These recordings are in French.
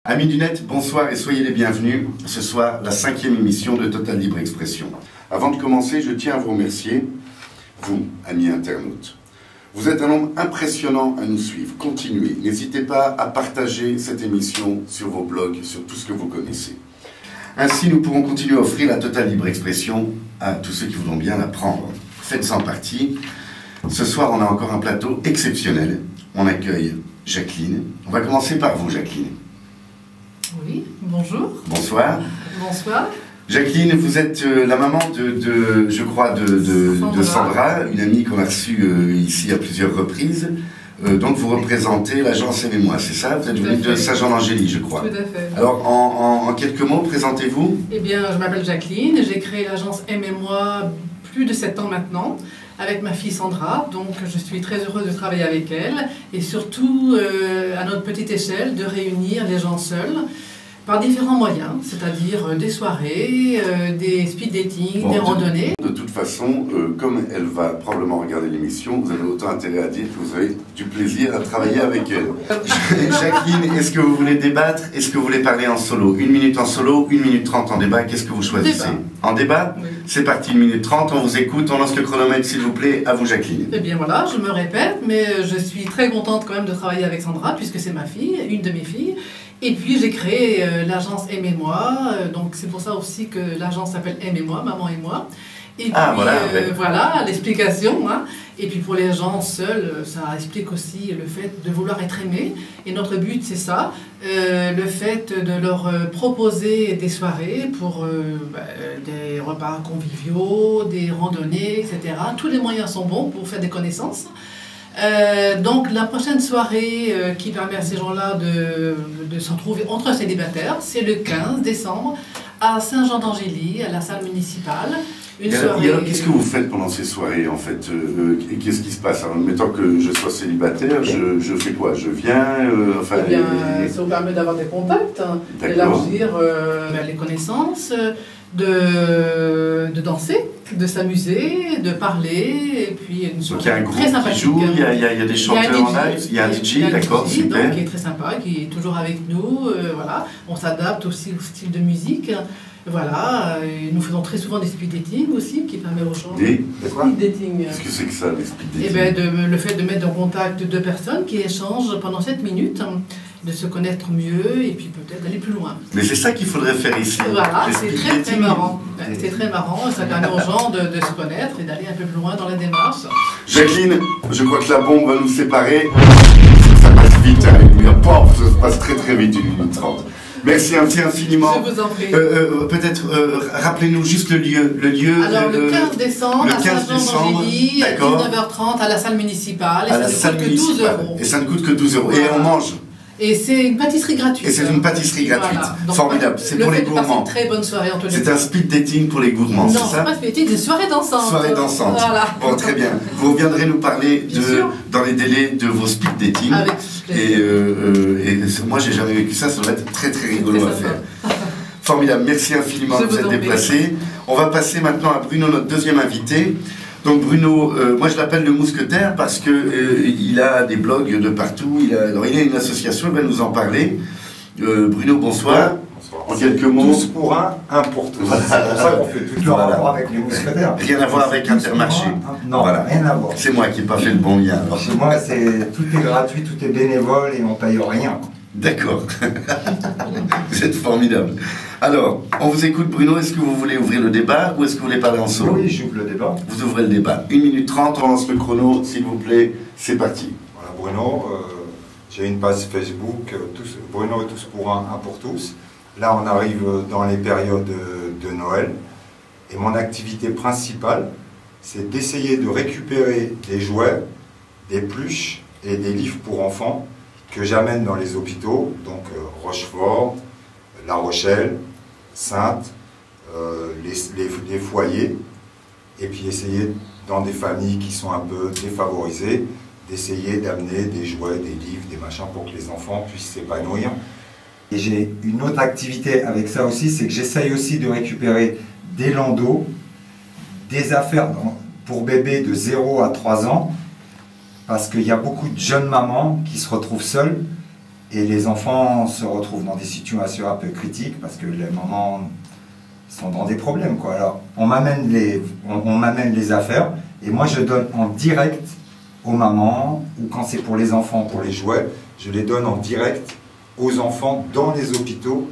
Amis du net, bonsoir et soyez les bienvenus. Ce soir, la 5e émission de Total Libre Expression. Avant de commencer, je tiens à vous remercier, vous, amis internautes. Vous êtes un nombre impressionnant à nous suivre. Continuez. N'hésitez pas à partager cette émission sur vos blogs, sur tout ce que vous connaissez. Ainsi, nous pourrons continuer à offrir la Total Libre Expression à tous ceux qui voudront bien la prendre. Faites-en partie. Ce soir, on a encore un plateau exceptionnel. On accueille Jacqueline. On va commencer par vous, Jacqueline. Oui, bonjour. Bonsoir. Bonsoir. Jacqueline, vous êtes la maman je crois, de Sandra, une amie qu'on a reçue ici à plusieurs reprises. Donc vous représentez l'agence Aimez-moi, c'est ça? Vous êtes venue de Saint-Jean-d'Angély, je crois. Tout à fait. Alors, en quelques mots, présentez-vous. Eh bien, je m'appelle Jacqueline, j'ai créé l'agence Aimez-moi plus de 7 ans maintenant, avec ma fille Sandra, donc je suis très heureuse de travailler avec elle, et surtout, à notre petite échelle, de réunir les gens seuls, par différents moyens, c'est-à-dire des soirées, des speed dating, des randonnées. De toute façon, comme elle va probablement regarder l'émission, vous avez autant intérêt à dire que vous avez du plaisir à travailler avec elle. Jacqueline, est-ce que vous voulez débattre? Est-ce que vous voulez parler en solo? 1 minute en solo, 1 minute 30 en débat, qu'est-ce que vous choisissez? Débat. En débat? Oui. C'est parti, 1 minute 30, on vous écoute, on lance le chronomètre s'il vous plaît, à vous Jacqueline. Eh bien voilà, je me répète, mais je suis très contente quand même de travailler avec Sandra, puisque c'est ma fille, une de mes filles. Et puis j'ai créé l'agence Aimez-moi, donc c'est pour ça aussi que l'agence s'appelle Aimez-moi, Maman et moi. Et puis voilà l'explication. Hein. Et puis pour les gens seuls, ça explique aussi le fait de vouloir être aimé. Et notre but c'est ça, le fait de leur proposer des soirées pour des repas conviviaux, des randonnées, etc. Tous les moyens sont bons pour faire des connaissances. Donc la prochaine soirée qui permet à ces gens-là de se retrouver entre célibataires, c'est le 15 décembre à Saint-Jean-d'Angély, à la salle municipale. Et alors, qu'est-ce que vous faites pendant ces soirées en fait et qu'est-ce qui se passe? Alors, admettons que je sois célibataire, je fais quoi? Je viens Eh bien, ça vous permet d'avoir des contacts, d'élargir les connaissances, de danser, de s'amuser, de parler, et puis une soirée très sympathique. Qui joue, il y a des chanteurs en live, il y a un DJ, d'accord, super. Donc, qui est très sympa, qui est toujours avec nous, voilà. On s'adapte aussi au style de musique, voilà. Et nous faisons très souvent des speed dating aussi, qui permet aux gens... Des speed dating. Qu'est-ce que c'est que ça, les speed dating? Eh bien, le fait de mettre en contact 2 personnes qui échangent pendant 7 minutes, de se connaître mieux et puis peut-être d'aller plus loin. Mais c'est ça qu'il faudrait faire ici. Voilà, c'est très très marrant. C'est très marrant, ça permet aux gens de se connaître et d'aller un peu plus loin dans la démarche. Jacqueline, je crois que la bombe va nous séparer. Ça passe vite, hein. Ça passe très très vite, 1 minute 30. Merci infiniment. Je vous en prie. Peut-être rappelez-nous juste le lieu. Alors le 15 décembre à Saint-Jean-d'Angély, à 19h30 à la salle municipale. Et ça ne coûte que 12 €. Et ça ne coûte que 12 €. Voilà. Et on mange. Et c'est une pâtisserie gratuite. Et c'est une pâtisserie gratuite. Voilà. Formidable. C'est pour les gourmands. Une très bonne soirée en tous les cas. C'est un speed dating pour les gourmands, c'est ça? Non, c'est pas speed dating, c'est une soirée dansante. Soirée dansante. Voilà. Bon, très bien. Vous reviendrez nous parler dans les délais de vos speed dating. Avec plaisir. Et moi, j'ai jamais vécu ça. Ça doit être très très rigolo à faire. Formidable. Merci infiniment de vous être déplacé. On va passer maintenant à Bruno, notre deuxième invité. Donc Bruno, moi je l'appelle le mousquetaire parce que il a des blogs de partout, il a une association, il va nous en parler. Bruno, bonsoir. Bonsoir. En quelques mots. Tous pour un pour tous. Voilà. C'est pour ça qu'on fait tout le rapport avec les mousquetaires. Rien à voir avec Intermarché. Non, voilà. Rien à voir. C'est moi qui n'ai pas fait le bon lien. Alors. Chez moi, tout est gratuit, tout est bénévole et on paye rien. D'accord. Vous êtes formidable. Alors, on vous écoute Bruno, est-ce que vous voulez ouvrir le débat ou est-ce que vous voulez parler en solo? Oui, j'ouvre le débat. Vous ouvrez le débat. 1 minute 30, on lance le chrono, s'il vous plaît, c'est parti. Voilà Bruno, j'ai une page Facebook, Bruno tous pour un pour tous. Là on arrive dans les périodes de Noël et mon activité principale c'est d'essayer de récupérer des jouets, des pluches et des livres pour enfants que j'amène dans les hôpitaux, donc Rochefort, La Rochelle, Saintes, les foyers, et puis essayer dans des familles qui sont un peu défavorisées, d'essayer d'amener des jouets, des livres, des machins pour que les enfants puissent s'épanouir. Et j'ai une autre activité avec ça aussi, c'est que j'essaye aussi de récupérer des landaus, des affaires pour bébés de 0 à 3 ans, parce qu'il y a beaucoup de jeunes mamans qui se retrouvent seules Et les enfants se retrouvent dans des situations un peu critiques parce que les mamans sont dans des problèmes, quoi. Alors, on m'amène les affaires et moi je donne en direct aux mamans, ou quand c'est pour les enfants, pour les jouets, je les donne en direct aux enfants dans les hôpitaux,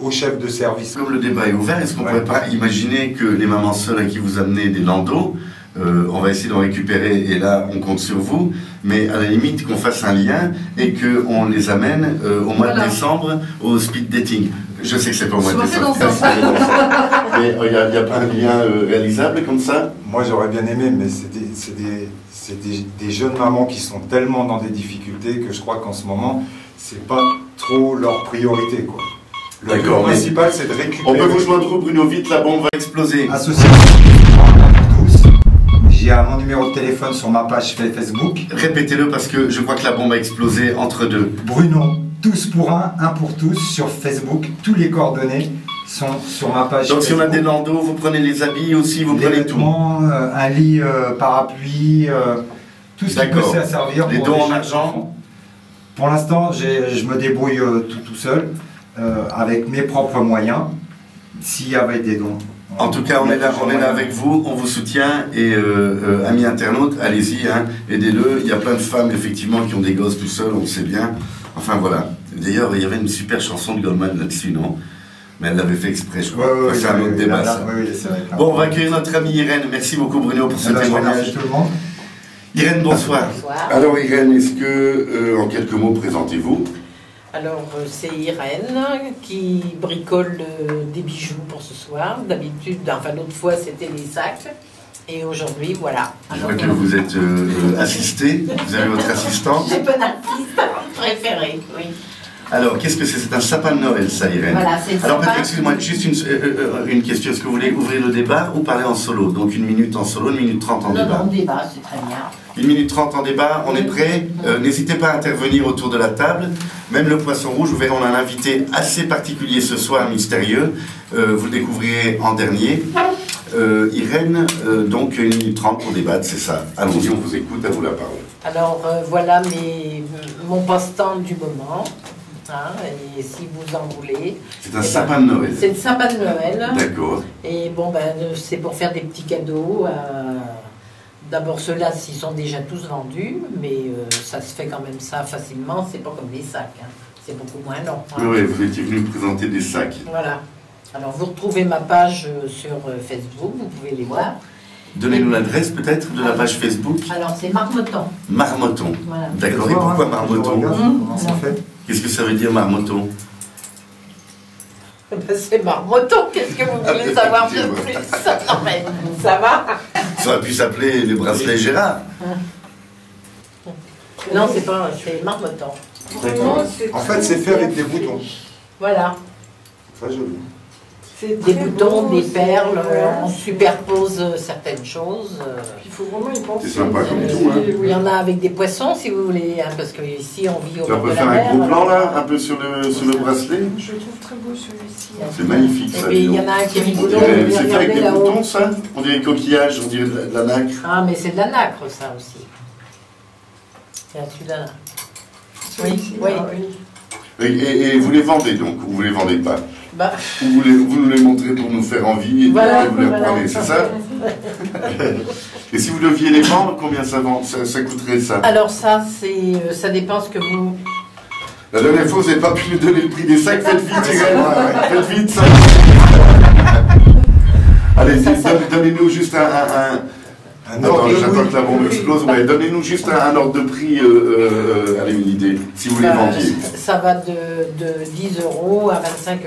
aux chefs de service. Comme le débat est ouvert, est-ce qu'on ne pourrait pas imaginer que les mamans seules à qui vous amenez des landaux, on va essayer d'en récupérer et là on compte sur vous, mais à la limite qu'on fasse un lien et qu'on les amène au mois de décembre au speed dating. Je sais que c'est pas au mois de décembre, mais il n'y a pas un lien réalisable comme ça? Moi j'aurais bien aimé, mais c'est des jeunes mamans qui sont tellement dans des difficultés que je crois qu'en ce moment, c'est pas trop leur priorité, quoi. Le but principal, c'est de récupérer... On peut vous joindre, Bruno, vite, la bombe va exploser. Association pour tous. J'ai mon numéro de téléphone sur ma page Facebook. Répétez-le parce que je crois que la bombe a explosé entre deux. Bruno, tous pour un pour tous, sur Facebook. Tous les coordonnées sont sur ma page Donc Facebook. si on a des landaux, vous prenez les habits aussi, vous les prenez vêtements, tout. Un lit, parapluie, tout ce qui peut servir. Les dons en argent? Pour l'instant, je me débrouille tout seul, avec mes propres moyens, s'il y avait des dons. En tout cas, on est là avec vous, on vous soutient et amis internautes, allez-y, hein, aidez-le. Il y a plein de femmes, effectivement, qui ont des gosses tout seuls, on le sait bien. Enfin, voilà. D'ailleurs, il y avait une super chanson de Goldman là-dessus, non? Mais elle l'avait fait exprès, je crois. Ouais, c'est un autre débat, ça. Bon, on va accueillir notre amie Irène. Merci beaucoup, Bruno, pour ce témoignage. Merci tout le monde. Irène, bonsoir. Bonsoir. Alors, Irène, est-ce que, en quelques mots, présentez-vous? Alors, c'est Irène qui bricole des bijoux pour ce soir. D'habitude, enfin l'autre fois, c'était les sacs. Et aujourd'hui, voilà. Je vois que vous êtes assistée, vous avez votre assistante. J'ai pas d'assistante préférée, oui. Alors, qu'est-ce que c'est? C'est un sapin de Noël, ça, Irène. Voilà, c'est alors, sapin. excusez-moi, juste une question. Est-ce que vous voulez ouvrir le débat ou parler en solo? Donc, 1 minute en solo, 1 minute 30 en débat. Non, débat, c'est très bien. 1 minute 30 en débat, on est prêt? N'hésitez pas à intervenir autour de la table. Même le poisson rouge, vous verrez, on a un invité assez particulier ce soir, mystérieux. Vous le découvrirez en dernier. Irène, donc 1 minute 30 pour débattre, c'est ça. Allons-y, on vous écoute, à vous la parole. Alors, voilà mon passe-temps du moment. Hein, et si vous en voulez. C'est un sapin de Noël. C'est le sapin de Noël. D'accord. Et bon, c'est pour faire des petits cadeaux. D'abord, ceux-là, ils sont déjà tous vendus, mais ça se fait quand même ça facilement. C'est pas comme les sacs. Hein. C'est beaucoup moins long. Hein. Oui, vous étiez venu me présenter des sacs. Voilà. Alors, vous retrouvez ma page sur Facebook, vous pouvez les voir. Donnez-nous l'adresse peut-être de la page Facebook. Alors, c'est Marmotton. Marmotton. Voilà. D'accord. Et pourquoi Marmotton? Comment ça fait? Qu'est-ce que ça veut dire Marmotton? C'est Marmotton, qu'est-ce que vous voulez savoir de plus? Non mais, ça va? Ça aurait pu s'appeler les bracelets Gérard. Non, c'est Marmotton. En fait, c'est fait avec des boutons. Voilà. Très joli. Des boutons, des perles, on superpose certaines choses. Il faut vraiment y penser. C'est sympa comme tout, hein. Il y en a avec des poissons, si vous voulez, hein, parce qu'ici on vit au Tu bord peux de faire la un mer. gros plan là, un peu sur le bracelet. Je le trouve très beau celui-ci. C'est magnifique Et ça. puis il dis y donc. en a un qui est rigolo, C'est fait avec regardez des là-haut. boutons ça? On dirait coquillage, on dirait de la nacre. Ah, mais c'est de la nacre ça aussi. C'est celui-là. Celui-ci, oui. ah oui. Et vous les vendez donc, ou vous les vendez pas? Bah, Ou vous nous les montrez pour nous faire envie et Voilà, vous les voilà. reprenez, c'est ça? Et si vous deviez les vendre, combien ça coûterait ça? alors ça, ça dépend ce que vous... La dernière fois, vous n'avez pas pu nous donner le prix des sacs, faites vite, Irène. Faites vite, ça. Allez, donnez-nous juste un Attends, j'attends que la bombe explose. Ouais, donnez-nous juste un ordre de prix, allez, une idée, si vous les vendiez. Ça va de 10 € à 25 €.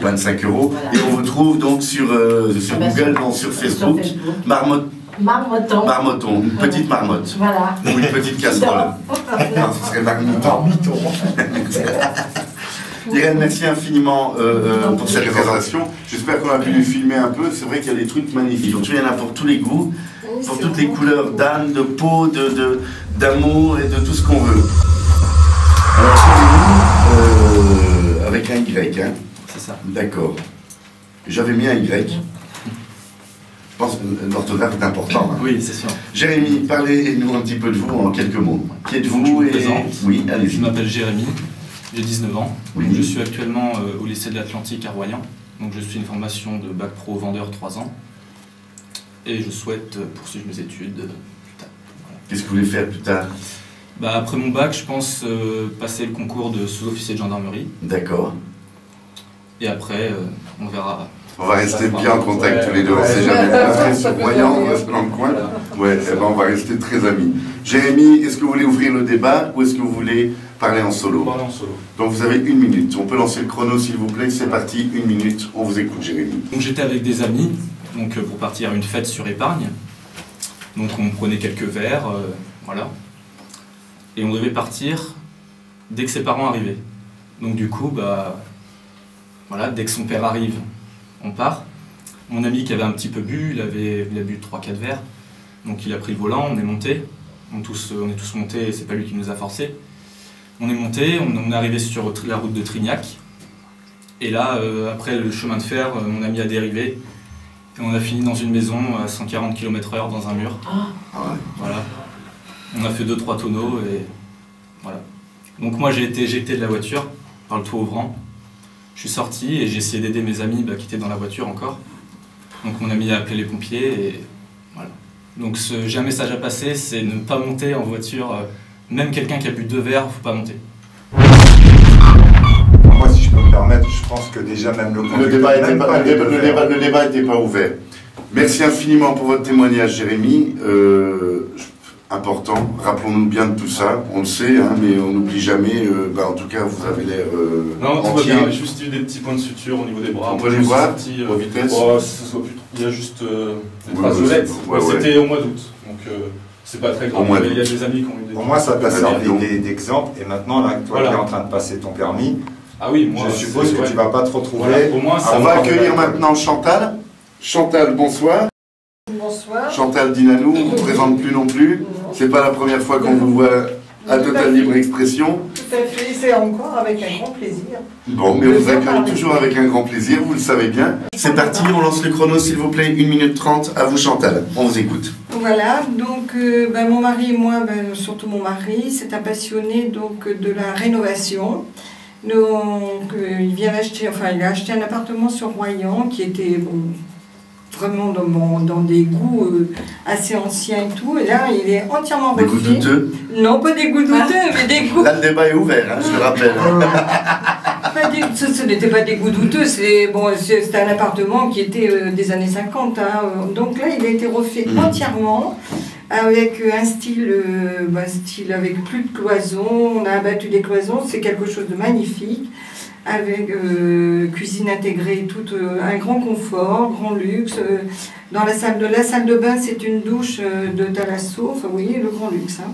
25 €. Voilà. Et on vous trouve donc sur Google, non, sur Facebook. Marmotton. Marmotton, une petite marmotte. Voilà. Ou une petite casserole. Non, ce serait marmotton. Irène, merci infiniment pour cette présentation. J'espère qu'on a pu lui filmer un peu. C'est vrai qu'il y a des trucs magnifiques. Il y en a pour tous les goûts, pour toutes les couleurs d'âne, de peau, d'amour et de tout ce qu'on veut. Alors, suivez-nous avec un Y, hein? C'est ça. D'accord. J'avais mis un Y. Je pense que l'orthographe est important. Hein. Oui, c'est sûr. Jérémy, parlez-nous un petit peu de vous en quelques mots. Qui êtes-vous? Je me présente. Oui, allez-y. Je m'appelle Jérémy. j'ai 19 ans. Oui. Je suis actuellement au lycée de l'Atlantique à Royan. Donc je suis une formation de bac pro vendeur 3 ans. Et je souhaite poursuivre mes études plus tard. Voilà. Qu'est-ce que vous voulez faire plus tard? Bah, après mon bac, je pense passer le concours de sous-officier de gendarmerie. D'accord. Et après, on verra. On va rester bien en contact Ouais, tous les deux. On ouais. ne sait jamais bien sur Royan, on reste dans le coin. Ouais, eh ben on va rester très amis. Jérémy, est-ce que vous voulez ouvrir le débat ou est-ce que vous voulez parler en solo? Parler en solo. Donc vous avez 1 minute. On peut lancer le chrono s'il vous plaît. C'est parti, 1 minute. On vous écoute, Jérémy. Donc j'étais avec des amis donc, pour partir à une fête sur épargne. Donc on prenait quelques verres, voilà. Et on devait partir dès que ses parents arrivaient. Donc du coup, bah, voilà, dès que son père arrive, on part. Mon ami qui avait un petit peu bu, il a bu 3-4 verres. Donc il a pris le volant, on est monté. On est tous montés, c'est pas lui qui nous a forcés. On est monté, on est arrivé sur la route de Trignac. Et là, après le chemin de fer, mon ami a dérivé. Et on a fini dans une maison à 140 km/h dans un mur. Ah ouais. Voilà. On a fait 2-3 tonneaux et voilà. Donc moi j'ai été éjecté de la voiture par le toit ouvrant. Je suis sorti et j'ai essayé d'aider mes amis qui étaient dans la voiture encore. Donc mon ami a appelé les pompiers et voilà. Donc j'ai un message à passer, c'est ne pas monter en voiture. Même quelqu'un qui a bu 2 verres, faut pas monter. Moi, si je peux me permettre, je pense que déjà même le Le débat n'était pas ouvert. Merci infiniment pour votre témoignage, Jérémy. Important. Rappelons-nous bien de tout ça. On le sait, hein, mais on n'oublie jamais. En tout cas, vous avez l'air Non, tout va entier. bien. J'ai juste eu des petits points de suture au niveau des bras. On peut Moi, les je me suis voir senti, aux vitesses? Il y a juste des Ouais, traces. ouais, C'était au mois d'août. Donc, c'est pas très grave. Au mois Il y a d'août. des amis qui ont eu des. Pour moi, ça peut Bah, servir d'exemple. Et maintenant, là, toi Voilà. qui es en train de passer ton permis, Ah oui, moi. je suppose que ouais. tu vas pas te retrouver. Voilà, au moins, ça On va va accueillir maintenant Chantal. Chantal, bonsoir. Bonsoir. Chantal Dinanou, on ne vous présente plus non plus. C'est pas la première fois qu'on vous voit à Total Libre Expression. Tout à fait, c'est encore avec un grand plaisir. Bon, mais on vous accueille toujours avec un grand plaisir, vous le savez bien. C'est parti, on lance le chrono s'il vous plaît, 1 minute 30, à vous Chantal, on vous écoute. Voilà, donc mon mari et moi, surtout mon mari, c'est un passionné donc, de la rénovation. Donc, il a acheté un appartement sur Royan qui était vraiment dans des goûts assez anciens et tout. Et là, il est entièrement Des refait. goûts douteux. Non, pas des goûts douteux, mais des goûts. Là, le débat est ouvert, hein, je le rappelle. Ce n'était pas des goûts douteux, c'était un appartement qui était des années 50. Donc là, il a été refait entièrement avec un style avec plus de cloisons. On a abattu des cloisons, c'est quelque chose de magnifique. Avec cuisine intégrée, un grand confort, grand luxe. Dans la salle de bain, c'est une douche de Thalasso, enfin vous voyez, le grand luxe. Hein.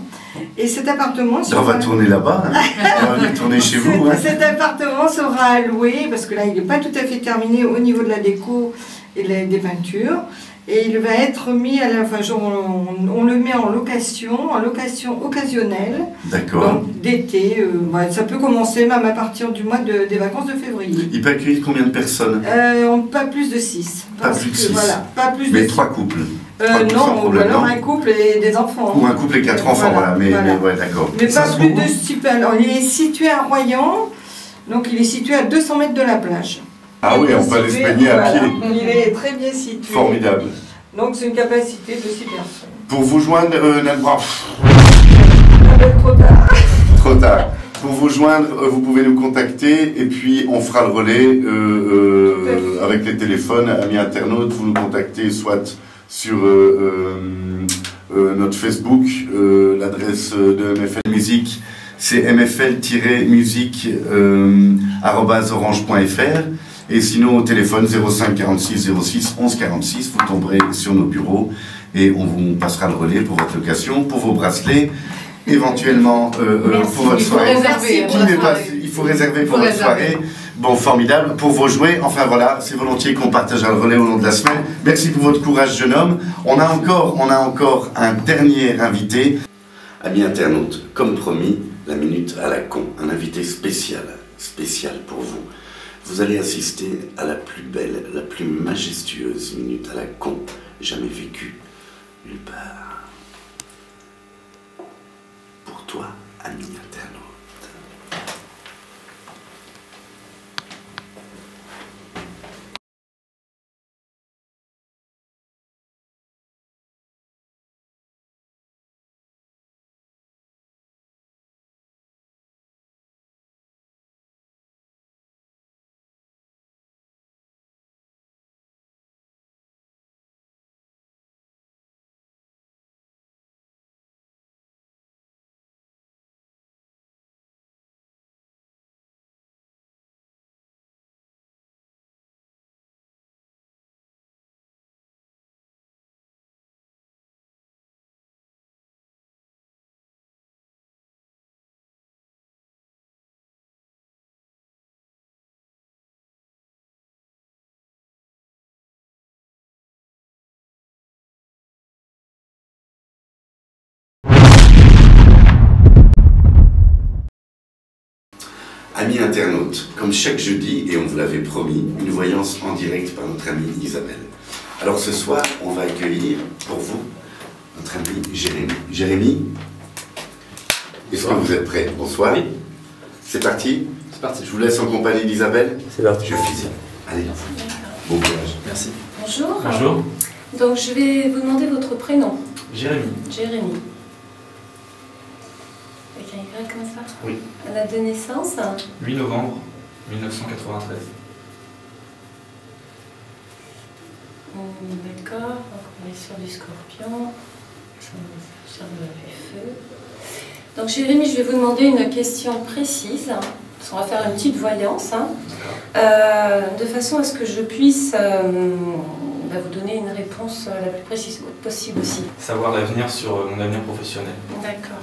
Et cet appartement... On va tourner là-bas, hein. On va venir tourner chez vous. Hein. Cet appartement sera alloué, parce que là, il n'est pas tout à fait terminé au niveau de la déco et des peintures. Et il va être mis on le met en location occasionnelle, D'accord. donc d'été. Ça peut commencer même à partir du mois des vacances de février. Il peut accueillir combien de personnes? Pas plus de 6. Pas plus de 6. Voilà, pas plus Mais de 3 couples. 3 couples sans non, ou problème, alors non un couple et des enfants. Ou un couple et 4 enfants, voilà. Mais ouais, d'accord. Mais Ça pas se plus trouve de 6. Alors, il est situé à Royan, donc il est situé à 200 mètres de la plage. Ah oui, on peut aller se baigner à pied. Il est très bien situé. Formidable. Donc c'est une capacité de 6 personnes. Pour vous joindre, Trop tard. trop tard. Pour vous joindre, vous pouvez nous contacter et puis on fera le relais avec les téléphones. Amis internautes, vous nous contactez soit sur notre Facebook, l'adresse de MFL Musique, c'est mfl-musique@orange.fr. Et sinon au téléphone 05 46 06 11 46, vous tomberez sur nos bureaux et on vous passera le relais pour votre location, pour vos bracelets, éventuellement pour votre soirée. Il faut réserver pour votre soirée. Bon, formidable. Pour vos jouets, enfin voilà, c'est volontiers qu'on partagera le relais au long de la semaine. Merci pour votre courage, jeune homme. On a encore un dernier invité. Amis internautes, comme promis, la minute à la con, un invité spécial pour vous. Vous allez assister à la plus belle, la plus majestueuse minute à la con jamais vécue nulle part. Pour toi, ami internaute. Amis internautes, comme chaque jeudi, et on vous l'avait promis, une voyance en direct par notre amie Isabelle. Alors ce soir, on va accueillir pour vous notre ami Jérémy. Jérémy, est-ce que vous êtes prêt? Bonsoir. Oui. C'est parti? C'est parti. Je vous laisse en compagnie d'Isabelle. C'est parti. Je file. Allez, bon courage. Merci. Bonjour. Bonjour. Donc je vais vous demander votre prénom. Jérémy. Jérémy. Avec un Y comme ça? Oui. La de naissance? 8 novembre 1993. D'accord, donc on est sur du scorpion, sur du feu. Donc Jérémy, je vais vous demander une question précise, parce qu'on va faire une petite voyance, de façon à ce que je puisse vous donner une réponse la plus précise possible aussi. Savoir l'avenir sur mon avenir professionnel. D'accord.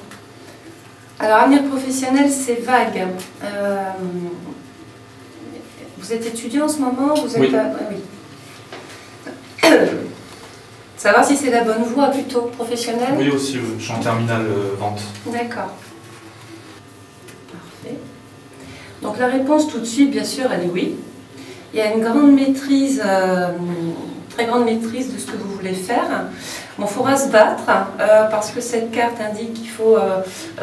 Alors, avenir professionnel, c'est vague. Vous êtes étudiant en ce moment? Vous êtes Oui. Oui. Savoir si c'est la bonne voie plutôt professionnelle? Oui, aussi, je suis en terminale vente. D'accord. Parfait. Donc la réponse tout de suite, bien sûr, elle est oui. Il y a une grande maîtrise, très grande maîtrise de ce que vous voulez faire. Bon, il faudra se battre parce que cette carte indique qu'il faut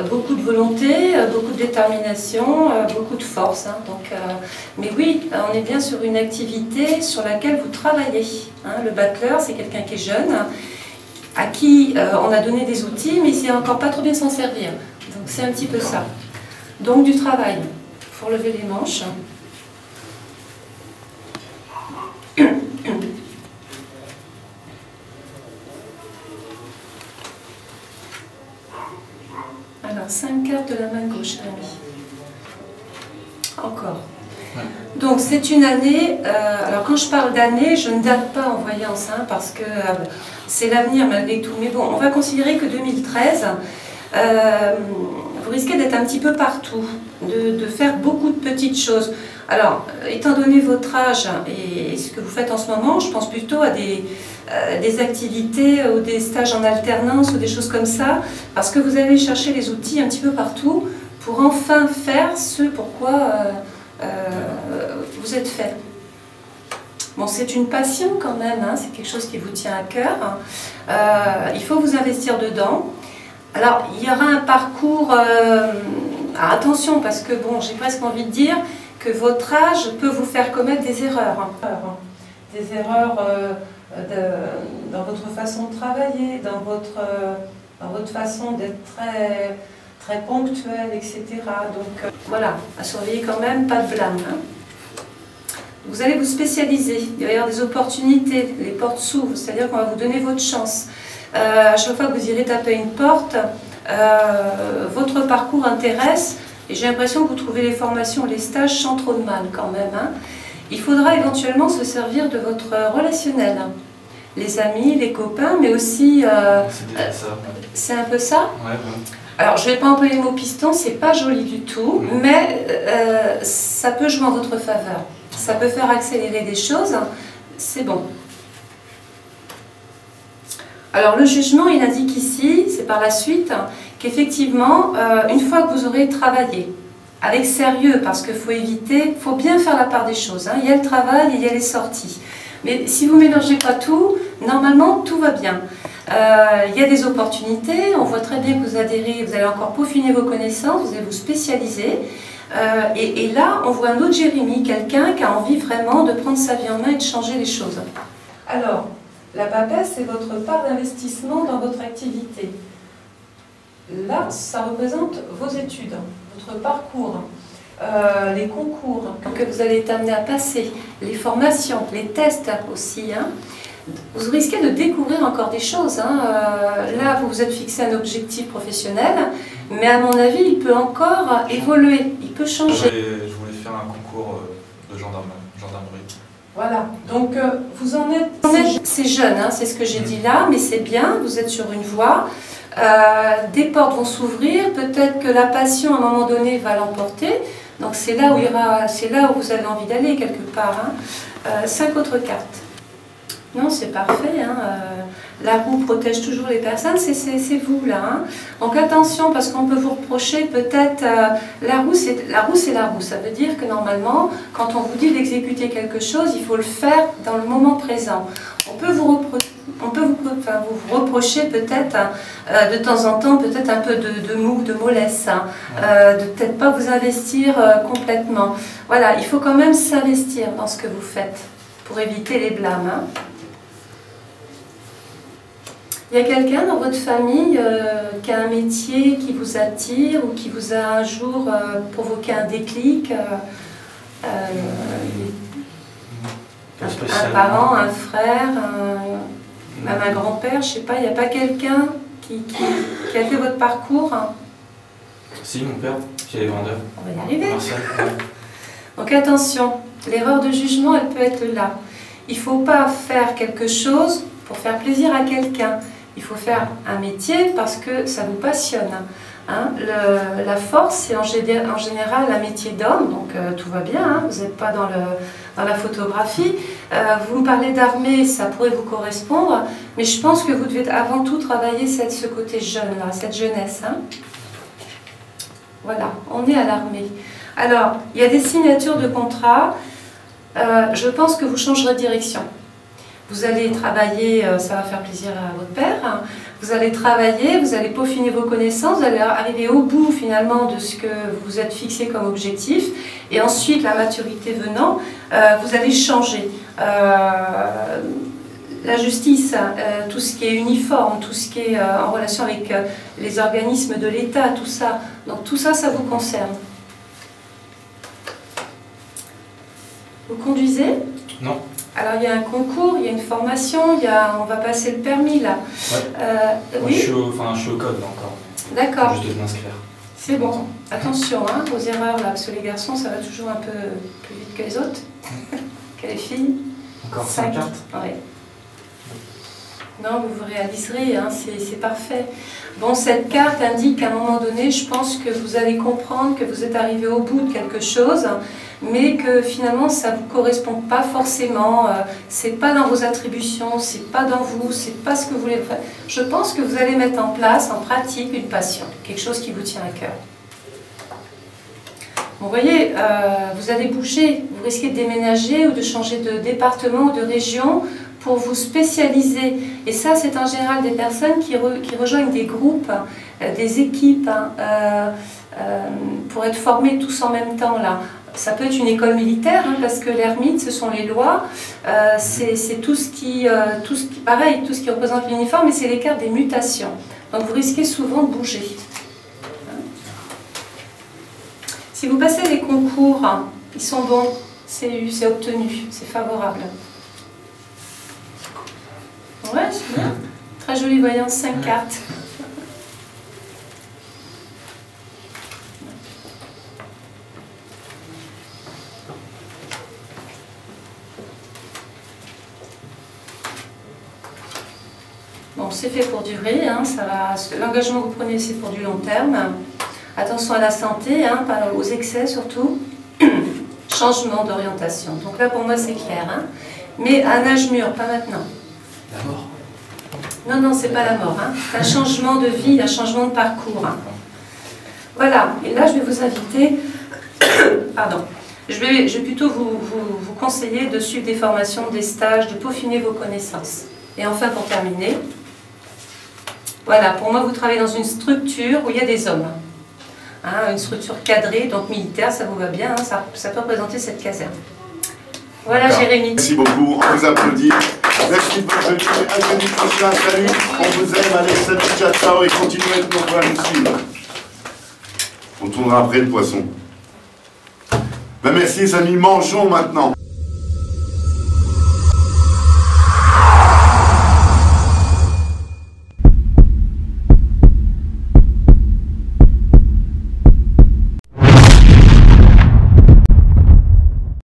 beaucoup de volonté, beaucoup de détermination, beaucoup de force. Mais oui, on est bien sur une activité sur laquelle vous travaillez. Le battleur, c'est quelqu'un qui est jeune, à qui on a donné des outils, mais il ne sait encore pas trop bien s'en servir. Donc c'est un petit peu ça. Donc du travail. Il faut relever les manches. Alors, 5 cartes de la main gauche, ami. Encore. Ouais. Donc, c'est une année. Alors, quand je parle d'année, je ne date pas en voyance, parce que c'est l'avenir malgré tout. Mais bon, on va considérer que 2013, vous risquez d'être un petit peu partout, de faire beaucoup de petites choses. Alors, étant donné votre âge et ce que vous faites en ce moment, je pense plutôt à des activités ou des stages en alternance ou des choses comme ça, parce que vous allez chercher les outils un petit peu partout pour enfin faire ce pourquoi vous êtes fait. Bon, c'est une passion quand même, c'est quelque chose qui vous tient à cœur. Il faut vous investir dedans. Alors, il y aura un parcours... attention, parce que bon, j'ai presque envie de dire que votre âge peut vous faire commettre des erreurs. Des erreurs dans votre façon de travailler, dans votre façon d'être très, très ponctuel, etc. Donc voilà, à surveiller quand même, pas de blâme. Vous allez vous spécialiser, il va y avoir des opportunités, les portes s'ouvrent, c'est-à-dire qu'on va vous donner votre chance. À chaque fois que vous irez taper une porte, votre parcours intéresse et j'ai l'impression que vous trouvez les formations, les stages sans trop de mal quand même. Il faudra éventuellement se servir de votre relationnel. Les amis, les copains, mais aussi... C'est déjà ça. C'est un peu ça? Ouais. Alors, je ne vais pas employer le mot piston, c'est pas joli du tout, mais ça peut jouer en votre faveur. Ça peut faire accélérer des choses, c'est bon. Alors, le jugement, il indique ici, c'est par la suite, qu'effectivement, une fois que vous aurez travaillé, avec sérieux, parce qu'il faut éviter, il faut bien faire la part des choses. Il y a le travail et il y a les sorties. Mais si vous ne mélangez pas tout, normalement, tout va bien. Il y a des opportunités, on voit très bien que vous adhérez, vous allez encore peaufiner vos connaissances, vous allez vous spécialiser. Et là, on voit un autre Jérémy, quelqu'un qui a envie vraiment de prendre sa vie en main et de changer les choses. Alors, la papesse, c'est votre part d'investissement dans votre activité. Là, ça représente vos études, votre parcours, les concours que vous allez être amené à passer, les formations, les tests aussi. Vous risquez de découvrir encore des choses. Là, vous vous êtes fixé un objectif professionnel, mais à mon avis, il peut encore évoluer, il peut changer. Je voulais faire un concours de gendarmerie. Voilà, donc vous en êtes... C'est jeune, c'est ce que j'ai dit là, mais c'est bien, vous êtes sur une voie. Des portes vont s'ouvrir, peut-être que la passion à un moment donné va l'emporter. Donc c'est là où c'est là où vous avez envie d'aller quelque part. 5 autres cartes. Non, c'est parfait. Hein. La roue protège toujours les personnes, c'est vous là. Hein. Donc attention, parce qu'on peut vous reprocher peut-être... la roue, c'est la roue. Ça veut dire que normalement, quand on vous dit d'exécuter quelque chose, il faut le faire dans le moment présent. On peut vous reprocher peut-être de temps en temps peut-être un peu de mou, de mollesse, hein, de peut-être pas vous investir complètement. Voilà, il faut quand même s'investir dans ce que vous faites pour éviter les blâmes. Hein. Il y a quelqu'un dans votre famille qui a un métier qui vous attire ou qui vous a un jour provoqué un déclic, un parent, un frère, même un grand-père, je ne sais pas, il n'y a pas quelqu'un qui a fait votre parcours? Si, mon père, qui est vendeur. On va y arriver. Martial. Donc attention, l'erreur de jugement, elle peut être là. Il ne faut pas faire quelque chose pour faire plaisir à quelqu'un. Il faut faire un métier parce que ça vous passionne. Hein, la force, c'est en général un métier d'homme, donc tout va bien, hein, vous n'êtes pas dans la photographie. Vous me parlez d'armée, ça pourrait vous correspondre, mais je pense que vous devez avant tout travailler ce côté jeune, là, cette jeunesse. Hein. Voilà, on est à l'armée. Alors, il y a des signatures de contrat, je pense que vous changerez de direction. Vous allez travailler, ça va faire plaisir à votre père, hein. Vous allez travailler, vous allez peaufiner vos connaissances, vous allez arriver au bout finalement de ce que vous vous êtes fixé comme objectif, et ensuite, la maturité venant, vous allez changer. La justice, tout ce qui est uniforme, tout ce qui est en relation avec les organismes de l'État, tout ça, donc tout ça, ça vous concerne. Vous conduisez? Non. Alors il y a un concours, il y a une formation, on va passer le permis là. Ouais. Oui, je suis au code là encore. d'accord. Juste de m'inscrire. C'est bon. Attention hein, aux erreurs là, parce que les garçons ça va toujours un peu plus vite que les autres, que les filles. Encore 5 cartes? Oui. Non, vous réaliserez, hein, c'est parfait. Bon, cette carte indique qu'à un moment donné, je pense que vous allez comprendre que vous êtes arrivé au bout de quelque chose, mais que finalement ça ne vous correspond pas forcément, c'est pas dans vos attributions, c'est pas dans vous, c'est pas ce que vous voulez faire. Je pense que vous allez mettre en place, en pratique, une passion, quelque chose qui vous tient à cœur. Vous voyez, vous allez bouger, vous risquez de déménager ou de changer de département ou de région pour vous spécialiser. Et ça, c'est en général des personnes qui rejoignent des groupes, des équipes, hein, pour être formés tous en même temps là. Ça peut être une école militaire, hein, parce que l'ermite, ce sont les lois, c'est tout ce qui représente l'uniforme, mais c'est l'écart des mutations. Donc vous risquez souvent de bouger. Si vous passez les concours, hein, ils sont bons, c'est obtenu, c'est favorable. Ouais, c'est bien. Très jolie voyance, 5 cartes. Bon, c'est fait pour durer, hein, l'engagement que vous prenez, c'est pour du long terme. Attention à la santé, hein, pas aux excès surtout. Changement d'orientation. Donc là, pour moi, c'est clair. Hein. Mais à un âge mûr, pas maintenant. La mort? Non, non, c'est pas la mort. Hein. C'est un changement de vie, un changement de parcours. Hein. Voilà. Et là, je vais vous inviter... Pardon. Je vais plutôt vous conseiller de suivre des formations, des stages, de peaufiner vos connaissances. Et enfin, pour terminer, voilà, pour moi, vous travaillez dans une structure où il y a des hommes. Hein, une structure cadrée, donc militaire, ça vous va bien, hein, ça peut représenter cette caserne. Voilà, Jérémy. Merci beaucoup, on vous applaudit. Merci de votre venue, à jeudi prochain, salut, on vous aime, allez, salut, ciao, ciao, et continuez de nous suivre. On tournera après le poisson. Ben merci les amis, mangeons maintenant.